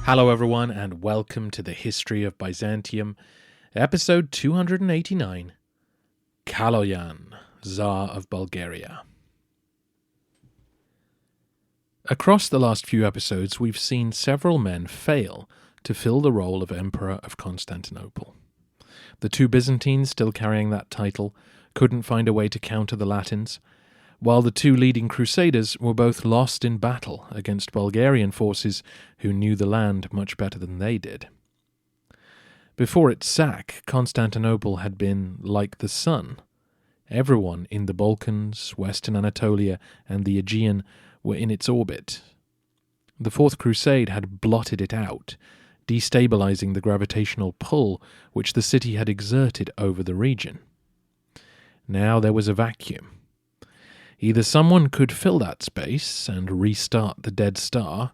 Hello everyone and welcome to the History of Byzantium, episode 289, Kaloyan, Tsar of Bulgaria. Across the last few episodes we've seen several men fail to fill the role of Emperor of Constantinople. The two Byzantines, still carrying that title, couldn't find a way to counter the Latins, while the two leading crusaders were both lost in battle against Bulgarian forces who knew the land much better than they did. Before its sack, Constantinople had been like the sun. Everyone in the Balkans, Western Anatolia, and the Aegean were in its orbit. The Fourth Crusade had blotted it out, destabilizing the gravitational pull which the city had exerted over the region. Now there was a vacuum. Either someone could fill that space and restart the dead star,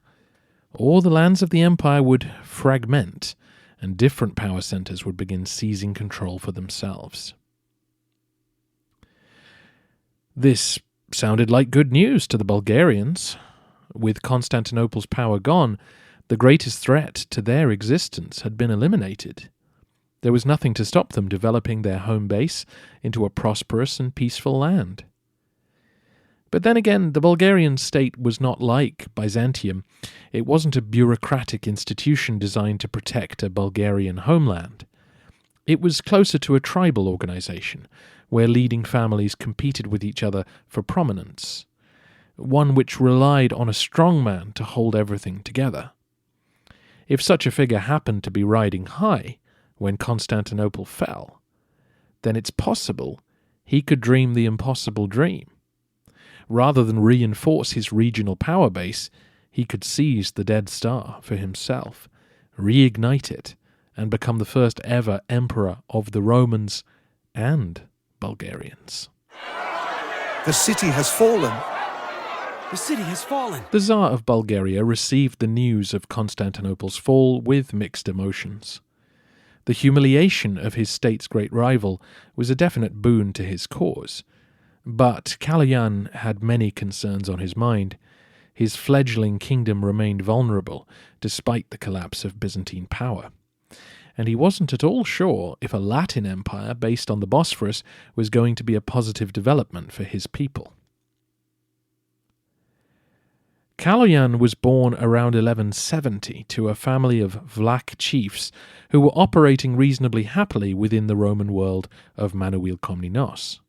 or the lands of the empire would fragment and different power centers would begin seizing control for themselves. This sounded like good news to the Bulgarians. With Constantinople's power gone, the greatest threat to their existence had been eliminated. There was nothing to stop them developing their home base into a prosperous and peaceful land. But then again, the Bulgarian state was not like Byzantium. It wasn't a bureaucratic institution designed to protect a Bulgarian homeland. It was closer to a tribal organization, where leading families competed with each other for prominence, one which relied on a strong man to hold everything together. If such a figure happened to be riding high when Constantinople fell, then it's possible he could dream the impossible dream. Rather than reinforce his regional power base, he could seize the dead star for himself, reignite it, and become the first ever emperor of the Romans and Bulgarians. The city has fallen. The city has fallen. The Tsar of Bulgaria received the news of Constantinople's fall with mixed emotions. The humiliation of his state's great rival was a definite boon to his cause. But Kaloyan had many concerns on his mind. His fledgling kingdom remained vulnerable despite the collapse of Byzantine power. And he wasn't at all sure if a Latin empire based on the Bosphorus was going to be a positive development for his people. Kaloyan was born around 1170 to a family of Vlach chiefs who were operating reasonably happily within the Roman world of Manuel Komnenos.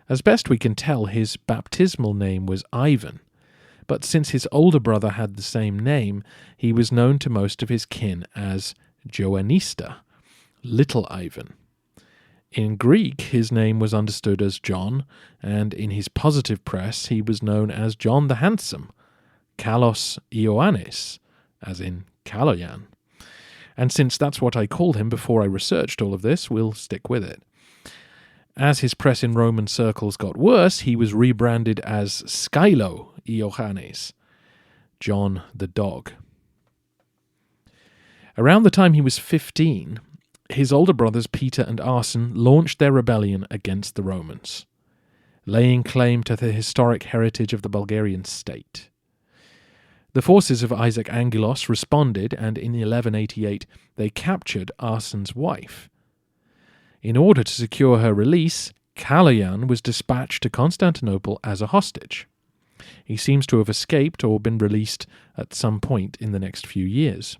As best we can tell, his baptismal name was Ivan, but since his older brother had the same name, he was known to most of his kin as Joannista, Little Ivan. In Greek, his name was understood as John, and in his positive press he was known as John the Handsome, Kalos Ioannis, as in Kaloyan. And since that's what I called him before I researched all of this, we'll stick with it. As his press in Roman circles got worse, he was rebranded as Skylo Ioannis, John the Dog. Around the time he was 15, his older brothers Peter and Arsene launched their rebellion against the Romans, laying claim to the historic heritage of the Bulgarian state. The forces of Isaac Angelos responded, and in 1188 they captured Arsene's wife. In order to secure her release, Kaloyan was dispatched to Constantinople as a hostage. He seems to have escaped or been released at some point in the next few years.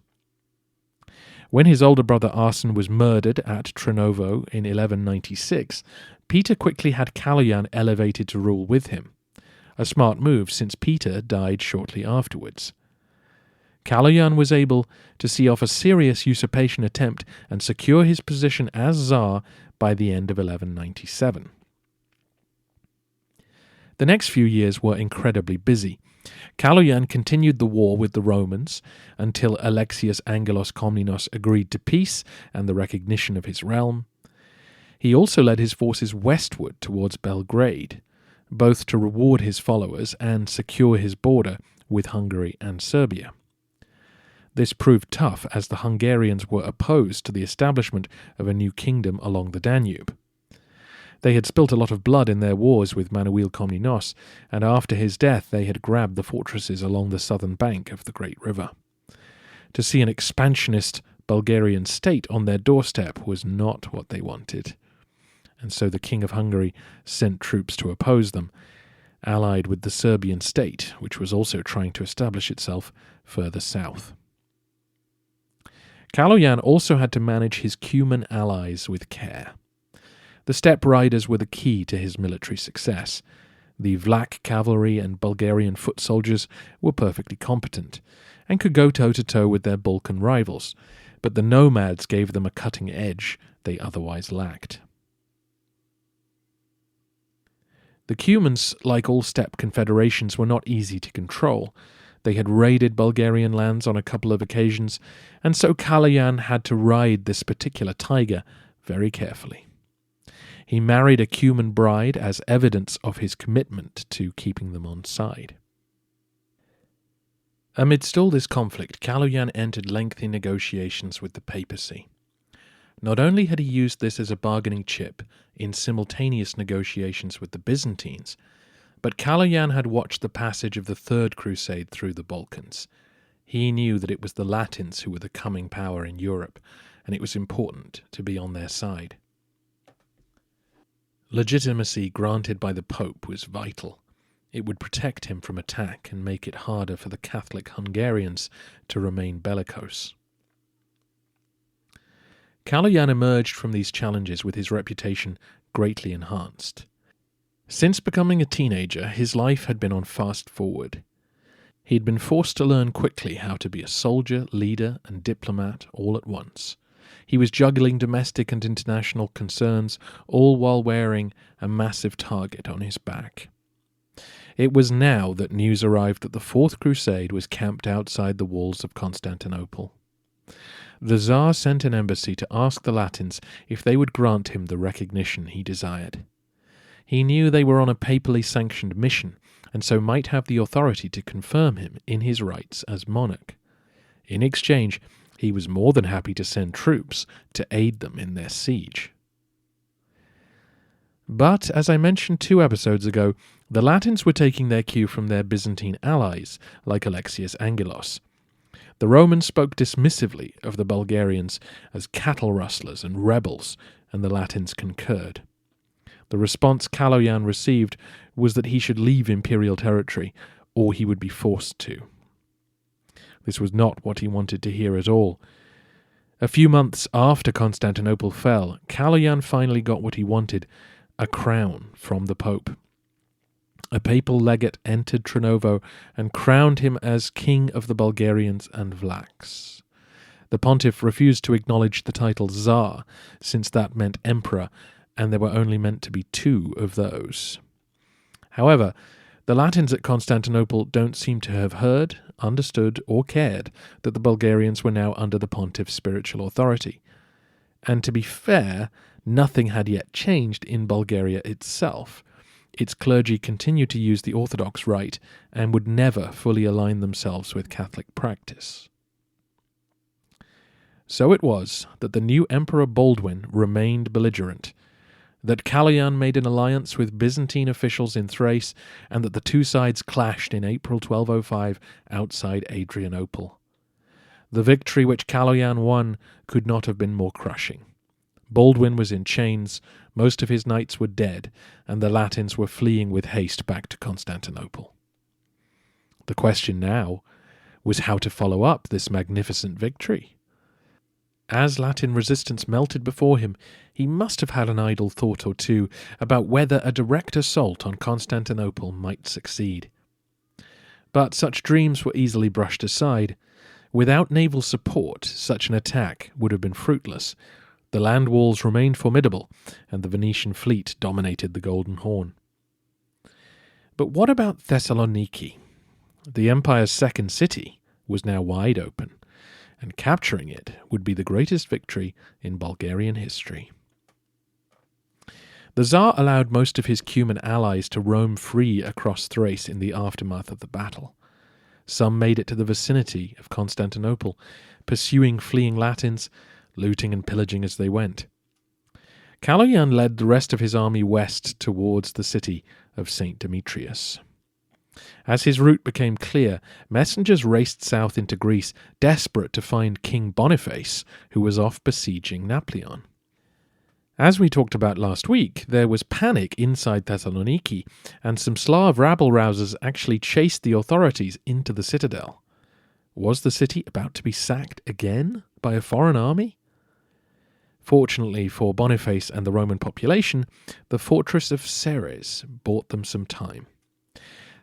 When his older brother Arsene was murdered at Trenovo in 1196, Peter quickly had Kaloyan elevated to rule with him, a smart move since Peter died shortly afterwards. Kaloyan was able to see off a serious usurpation attempt and secure his position as Tsar by the end of 1197. The next few years were incredibly busy. Kaloyan continued the war with the Romans until Alexius Angelos Komnenos agreed to peace and the recognition of his realm. He also led his forces westward towards Belgrade, both to reward his followers and secure his border with Hungary and Serbia. This proved tough as the Hungarians were opposed to the establishment of a new kingdom along the Danube. They had spilt a lot of blood in their wars with Manuel Komnenos, and after his death they had grabbed the fortresses along the southern bank of the great river. To see an expansionist Bulgarian state on their doorstep was not what they wanted, and so the King of Hungary sent troops to oppose them, allied with the Serbian state, which was also trying to establish itself further south. Kaloyan also had to manage his Cuman allies with care. The steppe riders were the key to his military success. The Vlach cavalry and Bulgarian foot soldiers were perfectly competent, and could go toe-to-toe with their Balkan rivals, but the nomads gave them a cutting edge they otherwise lacked. The Cumans, like all steppe confederations, were not easy to control. They had raided Bulgarian lands on a couple of occasions, and so Kaloyan had to ride this particular tiger very carefully. He married a Cuman bride as evidence of his commitment to keeping them on side. Amidst all this conflict, Kaloyan entered lengthy negotiations with the papacy. Not only had he used this as a bargaining chip in simultaneous negotiations with the Byzantines, but Kaloyan had watched the passage of the Third Crusade through the Balkans. He knew that it was the Latins who were the coming power in Europe, and it was important to be on their side. Legitimacy granted by the Pope was vital. It would protect him from attack and make it harder for the Catholic Hungarians to remain bellicose. Kaloyan emerged from these challenges with his reputation greatly enhanced. Since becoming a teenager, his life had been on fast forward. He had been forced to learn quickly how to be a soldier, leader, and diplomat all at once. He was juggling domestic and international concerns, all while wearing a massive target on his back. It was now that news arrived that the Fourth Crusade was camped outside the walls of Constantinople. The Tsar sent an embassy to ask the Latins if they would grant him the recognition he desired. He knew they were on a papally sanctioned mission, and so might have the authority to confirm him in his rights as monarch. In exchange, he was more than happy to send troops to aid them in their siege. But, as I mentioned 2 episodes ago, the Latins were taking their cue from their Byzantine allies, like Alexius Angelos. The Romans spoke dismissively of the Bulgarians as cattle rustlers and rebels, and the Latins concurred. The response Kaloyan received was that he should leave imperial territory, or he would be forced to. This was not what he wanted to hear at all. A few months after Constantinople fell, Kaloyan finally got what he wanted, a crown from the Pope. A papal legate entered Trnovo and crowned him as King of the Bulgarians and Vlachs. The pontiff refused to acknowledge the title Tsar, since that meant emperor, and there were only meant to be 2 of those. However, the Latins at Constantinople don't seem to have heard, understood, or cared that the Bulgarians were now under the pontiff's spiritual authority. And to be fair, nothing had yet changed in Bulgaria itself. Its clergy continued to use the Orthodox rite and would never fully align themselves with Catholic practice. So it was that the new Emperor Baldwin remained belligerent, that Kaloyan made an alliance with Byzantine officials in Thrace, and that the 2 sides clashed in April 1205 outside Adrianople. The victory which Kaloyan won could not have been more crushing. Baldwin was in chains, most of his knights were dead, and the Latins were fleeing with haste back to Constantinople. The question now was how to follow up this magnificent victory. As Latin resistance melted before him, he must have had an idle thought or two about whether a direct assault on Constantinople might succeed. But such dreams were easily brushed aside. Without naval support, such an attack would have been fruitless. The land walls remained formidable, and the Venetian fleet dominated the Golden Horn. But what about Thessaloniki? The empire's second city was now wide open, and capturing it would be the greatest victory in Bulgarian history. The Tsar allowed most of his Cuman allies to roam free across Thrace in the aftermath of the battle. Some made it to the vicinity of Constantinople, pursuing fleeing Latins, looting and pillaging as they went. Kaloyan led the rest of his army west towards the city of St. Demetrius. As his route became clear, messengers raced south into Greece, desperate to find King Boniface, who was off besieging Napoleon. As we talked about last week, there was panic inside Thessaloniki, and some Slav rabble-rousers actually chased the authorities into the citadel. Was the city about to be sacked again by a foreign army? Fortunately for Boniface and the Roman population, the fortress of Ceres bought them some time.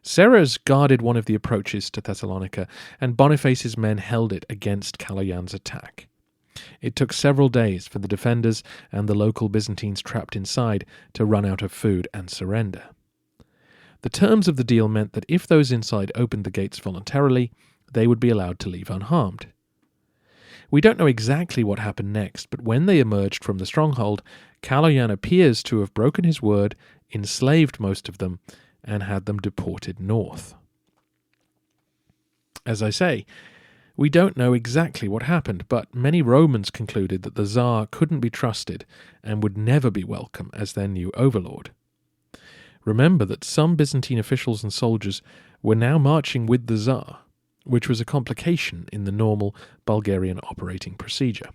Ceres guarded one of the approaches to Thessalonica, and Boniface's men held it against Kaloyan's attack. It took several days for the defenders and the local Byzantines trapped inside to run out of food and surrender. The terms of the deal meant that if those inside opened the gates voluntarily, they would be allowed to leave unharmed. We don't know exactly what happened next, but when they emerged from the stronghold, Kaloyan appears to have broken his word, enslaved most of them, and had them deported north. As I say, we don't know exactly what happened, but many Romans concluded that the Tsar couldn't be trusted and would never be welcome as their new overlord. Remember that some Byzantine officials and soldiers were now marching with the Tsar, which was a complication in the normal Bulgarian operating procedure.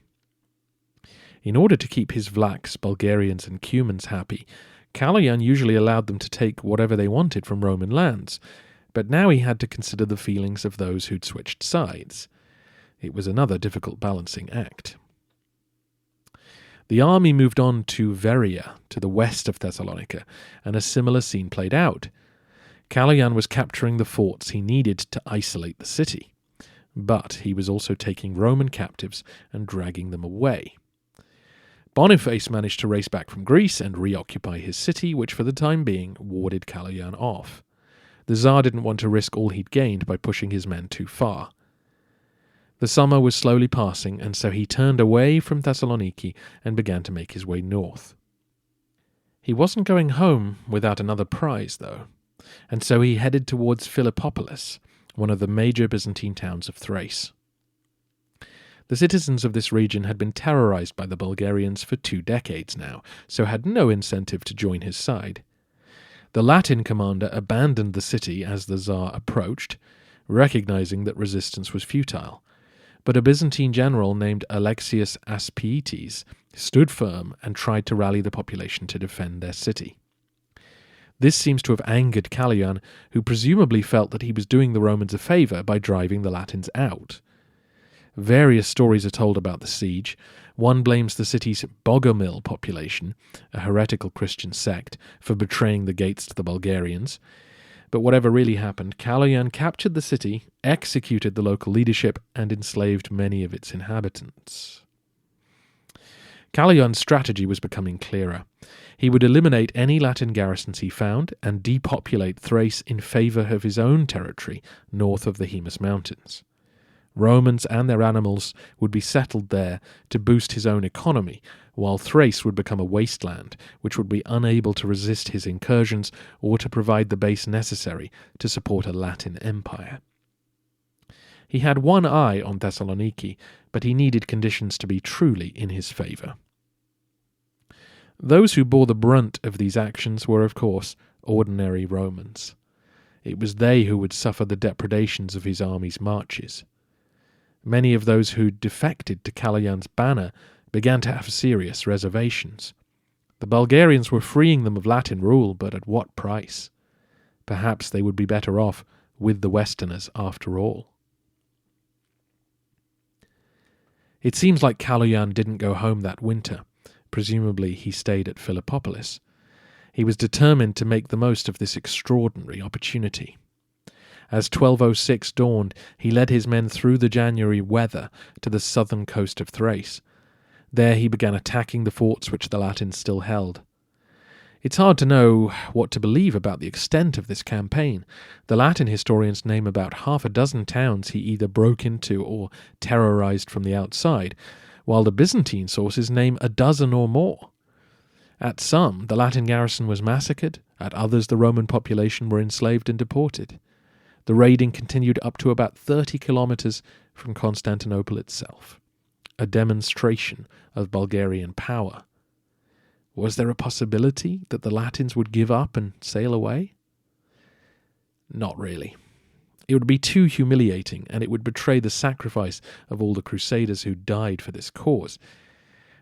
In order to keep his Vlachs, Bulgarians and Cumans happy, Kaloyan usually allowed them to take whatever they wanted from Roman lands, but now he had to consider the feelings of those who'd switched sides. It was another difficult balancing act. The army moved on to Veria, to the west of Thessalonica, and a similar scene played out. Kaloyan was capturing the forts he needed to isolate the city, but he was also taking Roman captives and dragging them away. Boniface managed to race back from Greece and reoccupy his city, which for the time being warded Kaloyan off. The Tsar didn't want to risk all he'd gained by pushing his men too far. The summer was slowly passing, and so he turned away from Thessaloniki and began to make his way north. He wasn't going home without another prize, though, and so he headed towards Philippopolis, one of the major Byzantine towns of Thrace. The citizens of this region had been terrorized by the Bulgarians for 2 decades now, so had no incentive to join his side. The Latin commander abandoned the city as the Tsar approached, recognizing that resistance was futile. But a Byzantine general named Alexius Aspietes stood firm and tried to rally the population to defend their city. This seems to have angered Kaloyan, who presumably felt that he was doing the Romans a favour by driving the Latins out. Various stories are told about the siege. One blames the city's Bogomil population, a heretical Christian sect, for betraying the gates to the Bulgarians. But whatever really happened, Kaloyan captured the city, executed the local leadership, and enslaved many of its inhabitants. Kaloyan's strategy was becoming clearer. He would eliminate any Latin garrisons he found and depopulate Thrace in favour of his own territory north of the Haemus Mountains. Romans and their animals would be settled there to boost his own economy, while Thrace would become a wasteland, which would be unable to resist his incursions or to provide the base necessary to support a Latin empire. He had one eye on Thessaloniki, but he needed conditions to be truly in his favour. Those who bore the brunt of these actions were, of course, ordinary Romans. It was they who would suffer the depredations of his army's marches. Many of those who defected to Kaloyan's banner began to have serious reservations. The Bulgarians were freeing them of Latin rule, but at what price? Perhaps they would be better off with the Westerners after all. It seems like Kaloyan didn't go home that winter. Presumably he stayed at Philippopolis. He was determined to make the most of this extraordinary opportunity. As 1206 dawned, he led his men through the January weather to the southern coast of Thrace. There he began attacking the forts which the Latins still held. It's hard to know what to believe about the extent of this campaign. The Latin historians name about 6 towns he either broke into or terrorized from the outside, while the Byzantine sources name 12 or more. At some, the Latin garrison was massacred, at others the Roman population were enslaved and deported. The raiding continued up to about 30 kilometers from Constantinople itself, a demonstration of Bulgarian power. Was there a possibility that the Latins would give up and sail away? Not really. It would be too humiliating, and it would betray the sacrifice of all the crusaders who died for this cause.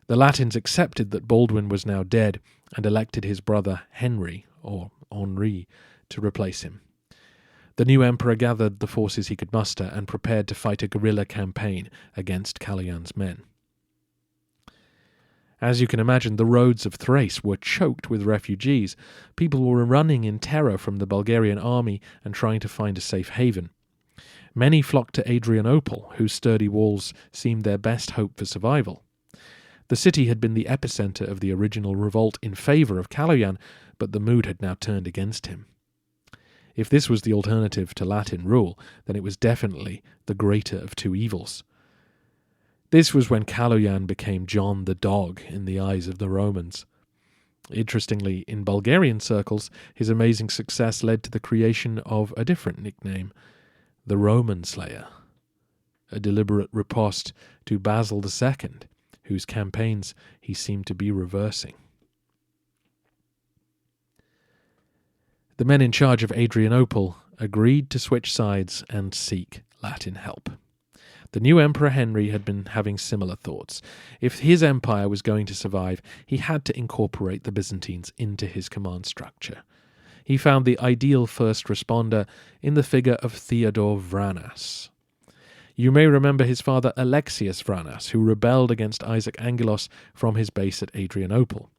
The Latins accepted that Baldwin was now dead and elected his brother Henry, or Henri, to replace him. The new emperor gathered the forces he could muster and prepared to fight a guerrilla campaign against Kaloyan's men. As you can imagine, the roads of Thrace were choked with refugees. People were running in terror from the Bulgarian army and trying to find a safe haven. Many flocked to Adrianople, whose sturdy walls seemed their best hope for survival. The city had been the epicenter of the original revolt in favor of Kaloyan, but the mood had now turned against him. If this was the alternative to Latin rule, then it was definitely the greater of two evils. This was when Kaloyan became John the Dog in the eyes of the Romans. Interestingly, in Bulgarian circles, his amazing success led to the creation of a different nickname, the Roman Slayer, a deliberate riposte to Basil II, whose campaigns he seemed to be reversing. The men in charge of Adrianople agreed to switch sides and seek Latin help. The new Emperor Henry had been having similar thoughts. If his empire was going to survive, he had to incorporate the Byzantines into his command structure. He found the ideal first responder in the figure of Theodore Vranas. You may remember his father Alexius Vranas, who rebelled against Isaac Angelos from his base at Adrianople.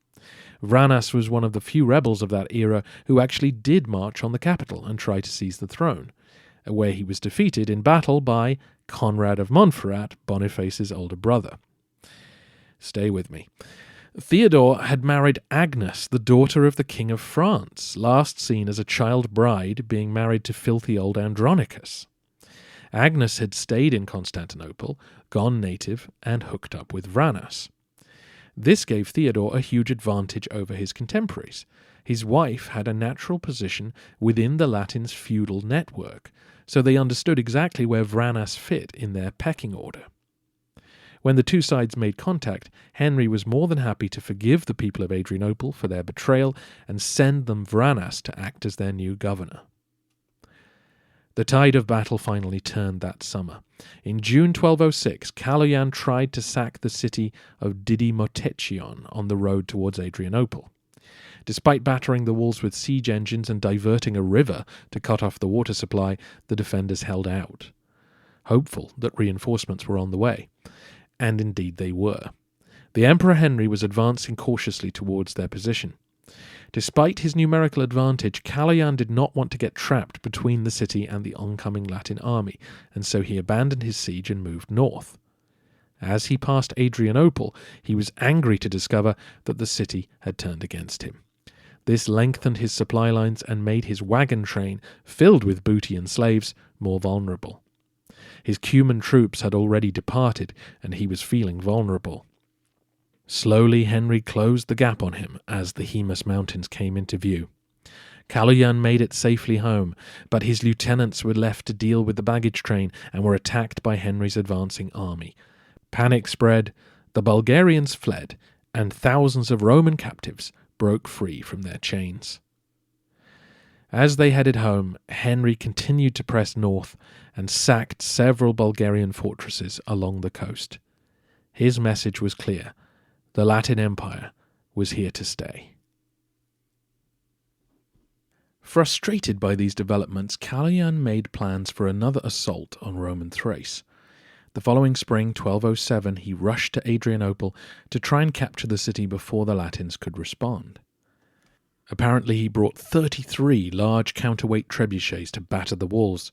Vranas was one of the few rebels of that era who actually did march on the capital and try to seize the throne, where he was defeated in battle by Conrad of Montferrat, Boniface's older brother. Stay with me. Theodore had married Agnes, the daughter of the King of France, last seen as a child bride being married to filthy old Andronicus. Agnes had stayed in Constantinople, gone native, and hooked up with Vranas. This gave Theodore a huge advantage over his contemporaries. His wife had a natural position within the Latins' feudal network, so they understood exactly where Vranas fit in their pecking order. When the two sides made contact, Henry was more than happy to forgive the people of Adrianople for their betrayal and send them Vranas to act as their new governor. The tide of battle finally turned that summer. In June 1206, Kaloyan tried to sack the city of Didymoteichion on the road towards Adrianople. Despite battering the walls with siege engines and diverting a river to cut off the water supply, the defenders held out, hopeful that reinforcements were on the way. And indeed they were. The Emperor Henry was advancing cautiously towards their position. Despite his numerical advantage, Kaloyan did not want to get trapped between the city and the oncoming Latin army, and so he abandoned his siege and moved north. As he passed Adrianople, he was angry to discover that the city had turned against him. This lengthened his supply lines and made his wagon train, filled with booty and slaves, more vulnerable. His Cuman troops had already departed, and he was feeling vulnerable. Slowly Henry closed the gap on him as the Hemus Mountains came into view. Kaloyan made it safely home, but his lieutenants were left to deal with the baggage train and were attacked by Henry's advancing army. Panic spread, the Bulgarians fled, and thousands of Roman captives broke free from their chains. As they headed home, Henry continued to press north and sacked several Bulgarian fortresses along the coast. His message was clear. The Latin Empire was here to stay. Frustrated by these developments, Kaloyan made plans for another assault on Roman Thrace. The following spring, 1207, he rushed to Adrianople to try and capture the city before the Latins could respond. Apparently he brought 33 large counterweight trebuchets to batter the walls,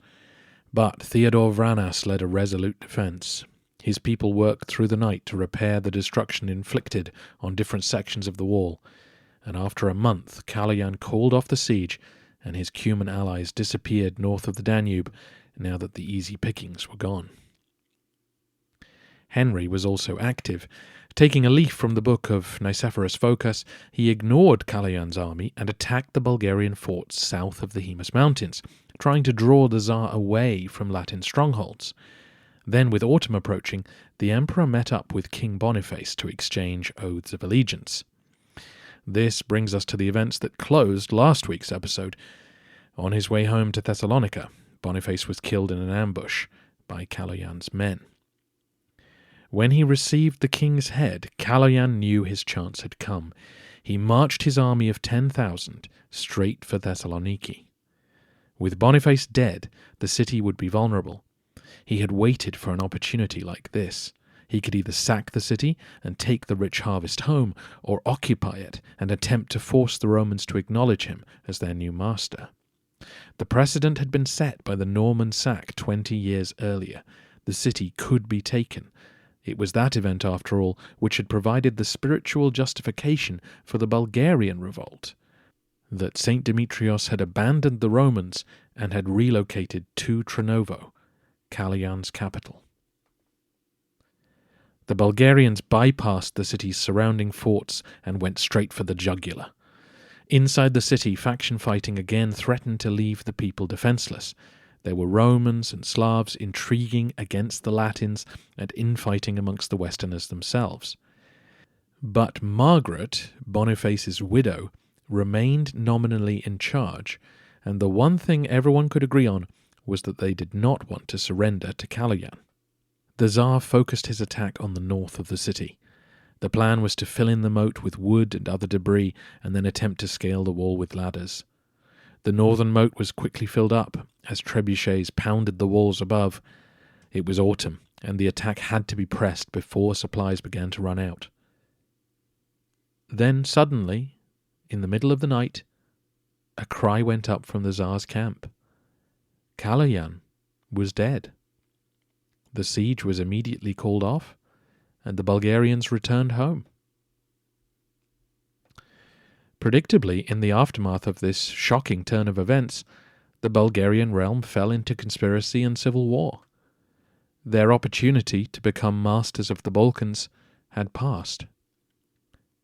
but Theodore Vranas led a resolute defence. His people worked through the night to repair the destruction inflicted on different sections of the wall, and after a month Kaloyan called off the siege, and his Cuman allies disappeared north of the Danube now that the easy pickings were gone. Henry was also active. Taking a leaf from the book of Nicephorus Phocas, he ignored Kaloyan's army and attacked the Bulgarian forts south of the Hemus Mountains, trying to draw the Tsar away from Latin strongholds. Then, with autumn approaching, the emperor met up with King Boniface to exchange oaths of allegiance. This brings us to the events that closed last week's episode. On his way home to Thessalonica, Boniface was killed in an ambush by Kaloyan's men. When he received the king's head, Kaloyan knew his chance had come. He marched his army of 10,000 straight for Thessaloniki. With Boniface dead, the city would be vulnerable. He had waited for an opportunity like this. He could either sack the city and take the rich harvest home, or occupy it and attempt to force the Romans to acknowledge him as their new master. The precedent had been set by the Norman sack 20 years earlier. The city could be taken. It was that event, after all, which had provided the spiritual justification for the Bulgarian revolt, that St. Demetrios had abandoned the Romans and had relocated to Trnovo, Kaloyan's capital. The Bulgarians bypassed the city's surrounding forts and went straight for the jugular. Inside the city, faction fighting again threatened to leave the people defenseless. There were Romans and Slavs intriguing against the Latins and infighting amongst the Westerners themselves. But Margaret, Boniface's widow, remained nominally in charge, and the one thing everyone could agree on was that they did not want to surrender to Kaloyan. The Tsar focused his attack on the north of the city. The plan was to fill in the moat with wood and other debris and then attempt to scale the wall with ladders. The northern moat was quickly filled up as trebuchets pounded the walls above. It was autumn, and the attack had to be pressed before supplies began to run out. Then suddenly, in the middle of the night, a cry went up from the Tsar's camp. Kaloyan was dead. The siege was immediately called off, and the Bulgarians returned home. Predictably, in the aftermath of this shocking turn of events, the Bulgarian realm fell into conspiracy and civil war. Their opportunity to become masters of the Balkans had passed.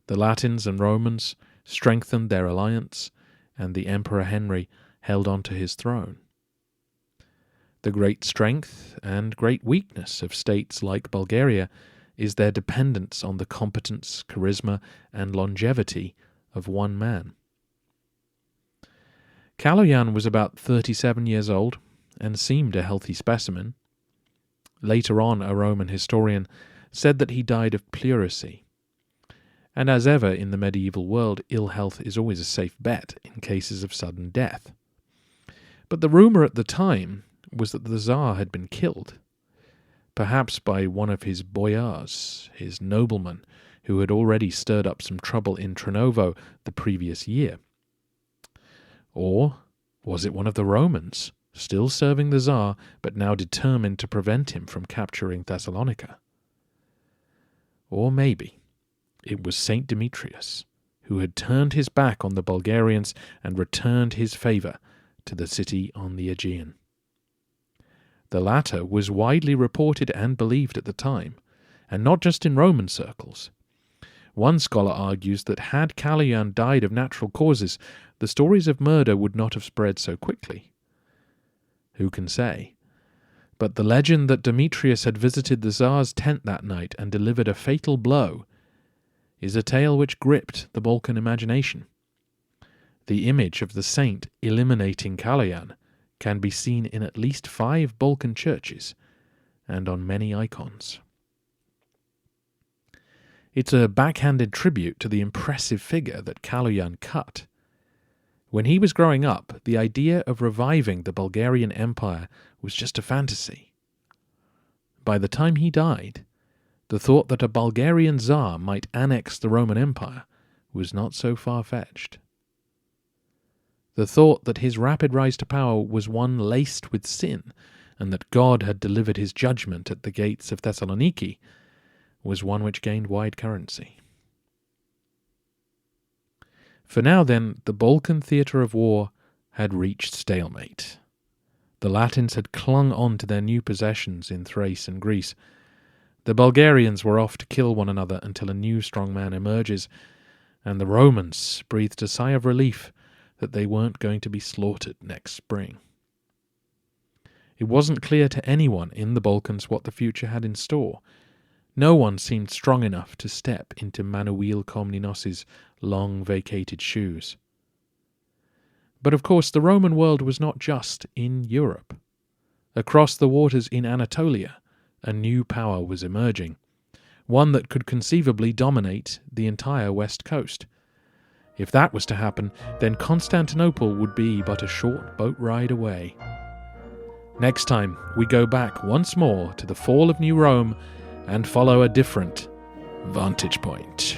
The Latins and Romans strengthened their alliance, and the Emperor Henry held on to his throne. The great strength and great weakness of states like Bulgaria is their dependence on the competence, charisma, and longevity of one man. Kaloyan was about 37 years old and seemed a healthy specimen. Later on, a Roman historian said that he died of pleurisy. And as ever in the medieval world, ill health is always a safe bet in cases of sudden death. But the rumour at the time was that the Tsar had been killed, perhaps by one of his boyars, his noblemen, who had already stirred up some trouble in Trnovo the previous year. Or was it one of the Romans, still serving the Tsar, but now determined to prevent him from capturing Thessalonica? Or maybe it was St. Demetrius, who had turned his back on the Bulgarians and returned his favour to the city on the Aegean. The latter was widely reported and believed at the time, and not just in Roman circles. One scholar argues that had Kaloyan died of natural causes, the stories of murder would not have spread so quickly. Who can say? But the legend that Demetrius had visited the Tsar's tent that night and delivered a fatal blow is a tale which gripped the Balkan imagination. The image of the saint eliminating Kaloyan can be seen in at least 5 Balkan churches and on many icons. It's a backhanded tribute to the impressive figure that Kaloyan cut. When he was growing up, the idea of reviving the Bulgarian Empire was just a fantasy. By the time he died, the thought that a Bulgarian Tsar might annex the Roman Empire was not so far-fetched. The thought that his rapid rise to power was one laced with sin, and that God had delivered his judgment at the gates of Thessaloniki, was one which gained wide currency. For now, then, the Balkan theatre of war had reached stalemate. The Latins had clung on to their new possessions in Thrace and Greece. The Bulgarians were off to kill one another until a new strongman emerges, and the Romans breathed a sigh of relief that they weren't going to be slaughtered next spring. It wasn't clear to anyone in the Balkans what the future had in store. No one seemed strong enough to step into Manuel Komnenos's long-vacated shoes. But of course the Roman world was not just in Europe. Across the waters in Anatolia, a new power was emerging, one that could conceivably dominate the entire west coast. If that was to happen, then Constantinople would be but a short boat ride away. Next time, we go back once more to the fall of New Rome and follow a different vantage point.